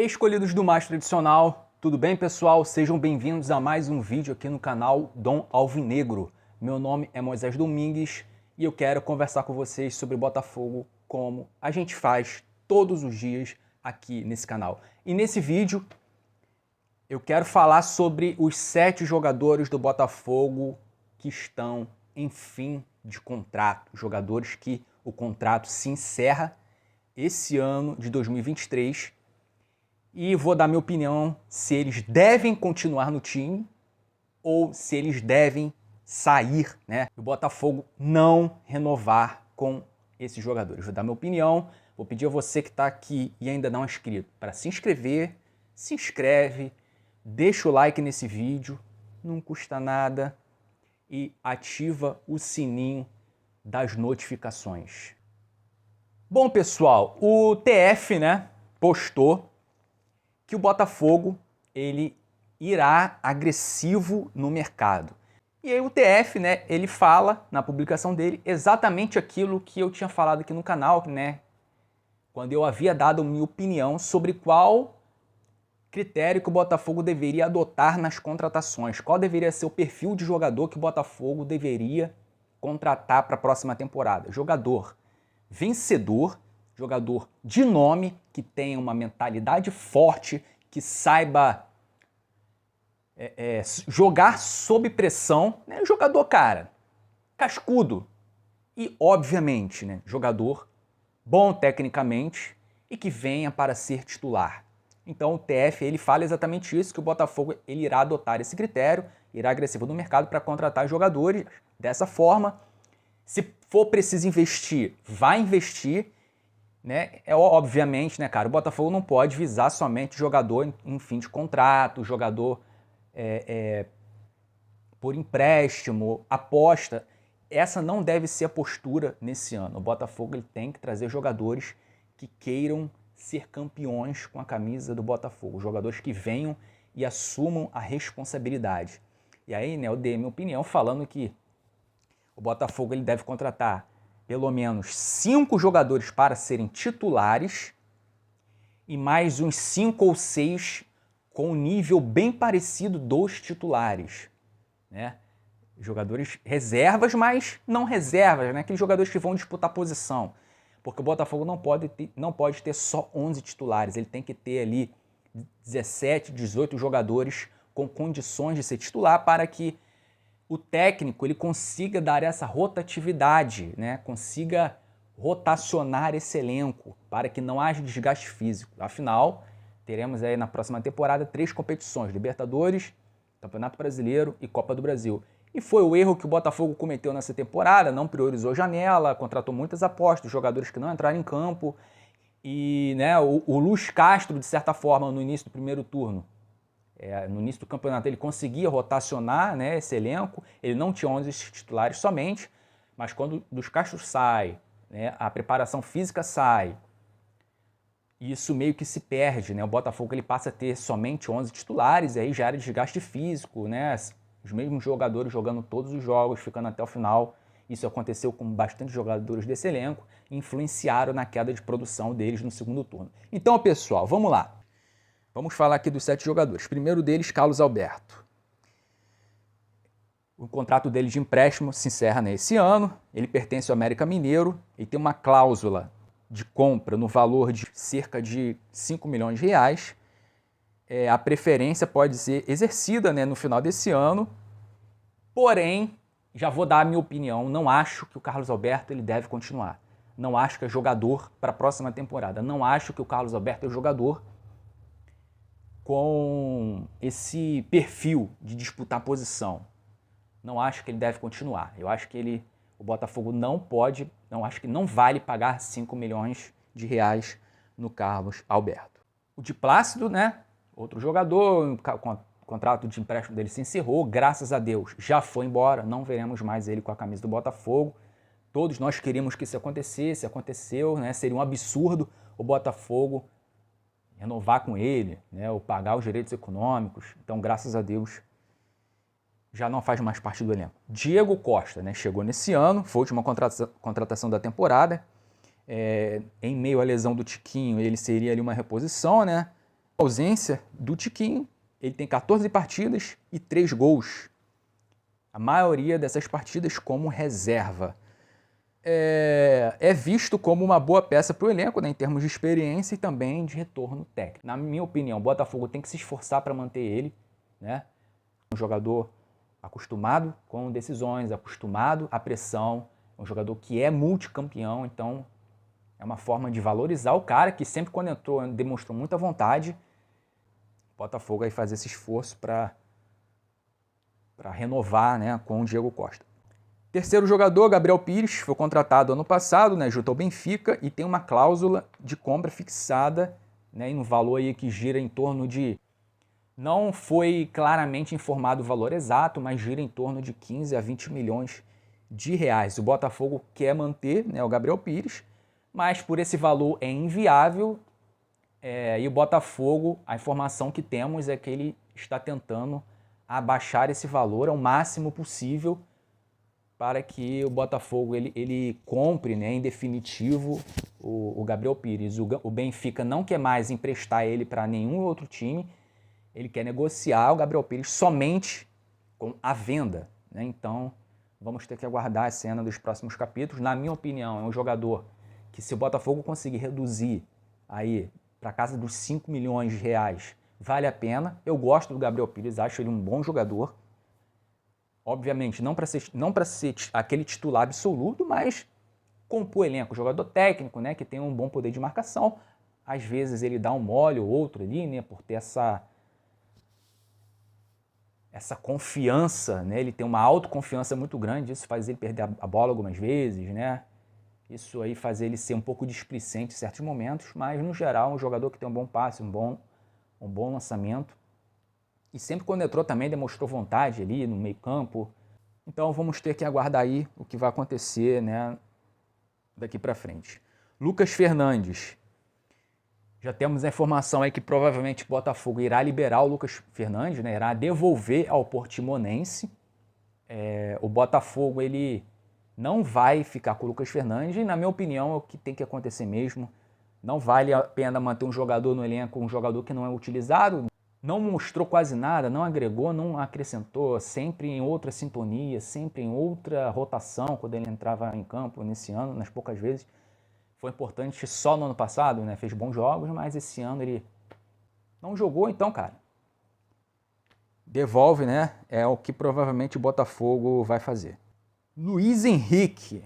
Escolhidos do mais tradicional, tudo bem, pessoal? Sejam bem-vindos a mais um vídeo aqui no canal Dom Alvinegro. Meu nome é Moisés Domingues e eu quero conversar com vocês sobre Botafogo como a gente faz todos os dias aqui nesse canal. E nesse vídeo eu quero falar sobre os 7 jogadores do Botafogo que estão em fim de contrato, jogadores que o contrato se encerra esse ano de 2023. E vou dar minha opinião se eles devem continuar no time ou se eles devem sair, né? O Botafogo não renovar com esses jogadores. Vou dar minha opinião, vou pedir a você que está aqui e ainda não é inscrito para se inscrever, se inscreve, deixa o like nesse vídeo, não custa nada, e ativa o sininho das notificações. Bom, pessoal, o TF, né, postou que o Botafogo ele irá agressivo no mercado. E aí o TF, né, ele fala na publicação dele exatamente aquilo que eu tinha falado aqui no canal, né, quando eu havia dado minha opinião sobre qual critério que o Botafogo deveria adotar nas contratações, qual deveria ser o perfil de jogador que o Botafogo deveria contratar para a próxima temporada. Jogador vencedor, jogador de nome, que tenha uma mentalidade forte, que saiba jogar sob pressão, né? Jogador, cara, cascudo. E, obviamente, né, jogador bom tecnicamente e que venha para ser titular. Então o TF ele fala exatamente isso, que o Botafogo ele irá adotar esse critério, irá agressivo no mercado para contratar jogadores dessa forma. Se for preciso investir, vai investir, né? Obviamente, né, cara, o Botafogo não pode visar somente jogador em fim de contrato, jogador por empréstimo, aposta. Essa não deve ser a postura nesse ano. O Botafogo ele tem que trazer jogadores que queiram ser campeões com a camisa do Botafogo, jogadores que venham e assumam a responsabilidade. E aí, né, eu dei minha opinião falando que o Botafogo ele deve contratar pelo menos 5 jogadores para serem titulares e mais uns 5 ou 6 com um nível bem parecido dos titulares, né? Jogadores reservas, mas não reservas, né? Aqueles jogadores que vão disputar posição. Porque o Botafogo não pode ter só 11 titulares, ele tem que ter ali 17, 18 jogadores com condições de ser titular para que o técnico ele consiga dar essa rotatividade, né? Consiga rotacionar esse elenco para que não haja desgaste físico. Afinal, teremos aí na próxima temporada 3 competições, Libertadores, Campeonato Brasileiro e Copa do Brasil. E foi o erro que o Botafogo cometeu nessa temporada, não priorizou janela, contratou muitas apostas, jogadores que não entraram em campo. E né, o Luiz Castro, de certa forma, no início do primeiro turno, no início do campeonato ele conseguia rotacionar, né, esse elenco, ele não tinha 11 titulares somente, mas quando o Luiz Castro sai, né, a preparação física sai, isso meio que se perde, né? O Botafogo ele passa a ter somente 11 titulares, e aí já era desgaste físico, né? Os mesmos jogadores jogando todos os jogos, ficando até o final. Isso aconteceu com bastante jogadores desse elenco, influenciaram na queda de produção deles no segundo turno. Então, pessoal, vamos lá. Vamos falar aqui dos 7 jogadores. Primeiro deles, Carlos Alberto. O contrato dele de empréstimo se encerra nesse ano. Ele pertence ao América Mineiro e tem uma cláusula de compra no valor de cerca de 5 milhões de reais. A preferência pode ser exercida, né, no final desse ano. Porém, já vou dar a minha opinião. Não acho que o Carlos Alberto ele deve continuar. Não acho que é jogador para a próxima temporada. Não acho que o Carlos Alberto é jogador com esse perfil de disputar posição. Não acho que ele deve continuar. Eu acho que o Botafogo não acho que não vale pagar 5 milhões de reais no Carlos Alberto. O Di Plácido, né, outro jogador, o contrato de empréstimo dele se encerrou, graças a Deus já foi embora, não veremos mais ele com a camisa do Botafogo. Todos nós queríamos que isso acontecesse, aconteceu, né, seria um absurdo o Botafogo renovar com ele, né, ou pagar os direitos econômicos. Então, graças a Deus, já não faz mais parte do elenco. Diego Costa, né, chegou nesse ano, foi a última contratação da temporada. Em meio à lesão do Tiquinho, ele seria ali uma reposição, né? A ausência do Tiquinho, ele tem 14 partidas e 3 gols. A maioria dessas partidas como reserva. É visto como uma boa peça para o elenco, né, em termos de experiência e também de retorno técnico. Na minha opinião, o Botafogo tem que se esforçar para manter ele, né? Um jogador acostumado com decisões, acostumado à pressão, um jogador que é multicampeão, então é uma forma de valorizar o cara que sempre quando entrou demonstrou muita vontade. O Botafogo aí fazer esse esforço para renovar, né, com o Diego Costa. Terceiro jogador, Gabriel Pires, foi contratado ano passado, né, junto ao Benfica e tem uma cláusula de compra fixada, né, no valor aí que gira em torno de... Não foi claramente informado o valor exato, mas gira em torno de 15 a 20 milhões de reais. O Botafogo quer manter, né, o Gabriel Pires, mas por esse valor é inviável. E o Botafogo, a informação que temos é que ele está tentando abaixar esse valor ao máximo possível para que o Botafogo ele compre, né, em definitivo o Gabriel Pires. O Benfica não quer mais emprestar ele para nenhum outro time, ele quer negociar o Gabriel Pires somente com a venda, né? Então vamos ter que aguardar a cena dos próximos capítulos. Na minha opinião, é um jogador que, se o Botafogo conseguir reduzir aí para casa dos 5 milhões de reais, vale a pena. Eu gosto do Gabriel Pires, acho ele um bom jogador. Obviamente, não para ser aquele titular absoluto, mas compor elenco, jogador técnico, né, que tem um bom poder de marcação. Às vezes ele dá um mole ou outro ali, né, por ter essa confiança, né? Ele tem uma autoconfiança muito grande, isso faz ele perder a bola algumas vezes, né? Isso aí faz ele ser um pouco displicente em certos momentos, mas no geral é um jogador que tem um bom passe, um bom lançamento. E sempre quando entrou também demonstrou vontade ali no meio campo. Então vamos ter que aguardar aí o que vai acontecer, né, daqui para frente. Lucas Fernandes. Já temos a informação aí que provavelmente o Botafogo irá liberar o Lucas Fernandes, né, irá devolver ao Portimonense. O Botafogo ele não vai ficar com o Lucas Fernandes e, na minha opinião, é o que tem que acontecer mesmo. Não vale a pena manter um jogador no elenco, um jogador que não é utilizado. Não mostrou quase nada, não agregou, não acrescentou, sempre em outra sintonia, sempre em outra rotação quando ele entrava em campo nesse ano, nas poucas vezes. Foi importante só no ano passado, né? Fez bons jogos, mas esse ano ele não jogou, então, cara. Devolve, né? É o que provavelmente o Botafogo vai fazer. Luiz Henrique.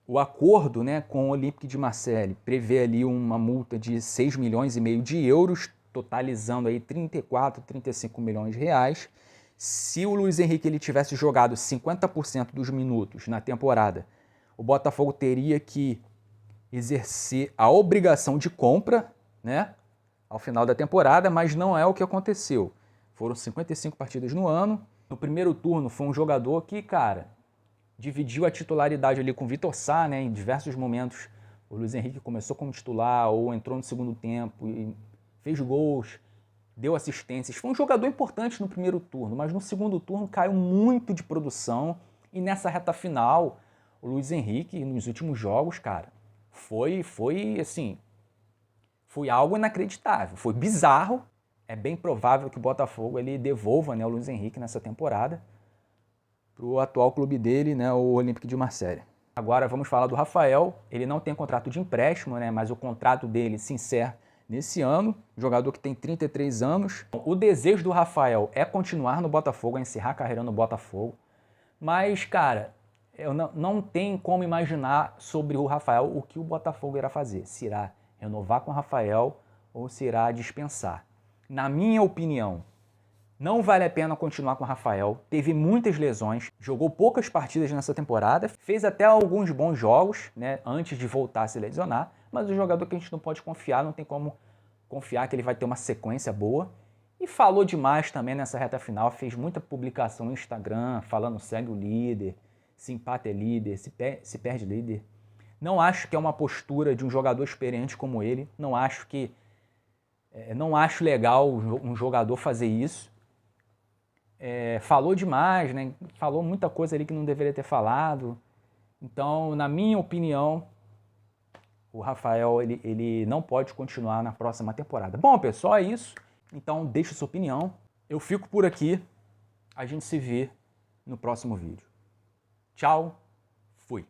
O acordo, né, com o Olympique de Marseille prevê ali uma multa de 6 milhões e meio de euros, totalizando aí 34, 35 milhões de reais. Se o Luiz Henrique ele tivesse jogado 50% dos minutos na temporada, o Botafogo teria que exercer a obrigação de compra, né, ao final da temporada, mas não é o que aconteceu. Foram 55 partidas no ano. No primeiro turno foi um jogador que, cara, dividiu a titularidade ali com o Vitor Sá, né, em diversos momentos. O Luiz Henrique começou como titular ou entrou no segundo tempo e fez gols, deu assistências. Foi um jogador importante no primeiro turno, mas no segundo turno caiu muito de produção. E nessa reta final, o Luiz Henrique, nos últimos jogos, cara, foi assim, foi algo inacreditável, foi bizarro. É bem provável que o Botafogo ele devolva, né, o Luiz Henrique nessa temporada para o atual clube dele, né, o Olympique de Marseille. Agora vamos falar do Rafael. Ele não tem contrato de empréstimo, né, mas o contrato dele se encerra nesse ano. Jogador que tem 33 anos. O desejo do Rafael é continuar no Botafogo, é encerrar a carreira no Botafogo. Mas, cara, eu não tenho como imaginar sobre o Rafael o que o Botafogo irá fazer. Se irá renovar com o Rafael ou se irá dispensar. Na minha opinião, não vale a pena continuar com o Rafael. Teve muitas lesões, jogou poucas partidas nessa temporada, fez até alguns bons jogos, né, antes de voltar a se lesionar, mas o jogador que a gente não pode confiar, não tem como confiar que ele vai ter uma sequência boa. E falou demais também nessa reta final, fez muita publicação no Instagram, falando segue o líder, se empata é líder, se perde líder. Não acho que é uma postura de um jogador experiente como ele, não acho legal um jogador fazer isso. Falou demais, né? Falou muita coisa ali que não deveria ter falado. Então, na minha opinião, o Rafael ele não pode continuar na próxima temporada. Bom, pessoal, é isso. Então deixa sua opinião. Eu fico por aqui. A gente se vê no próximo vídeo. Tchau, fui!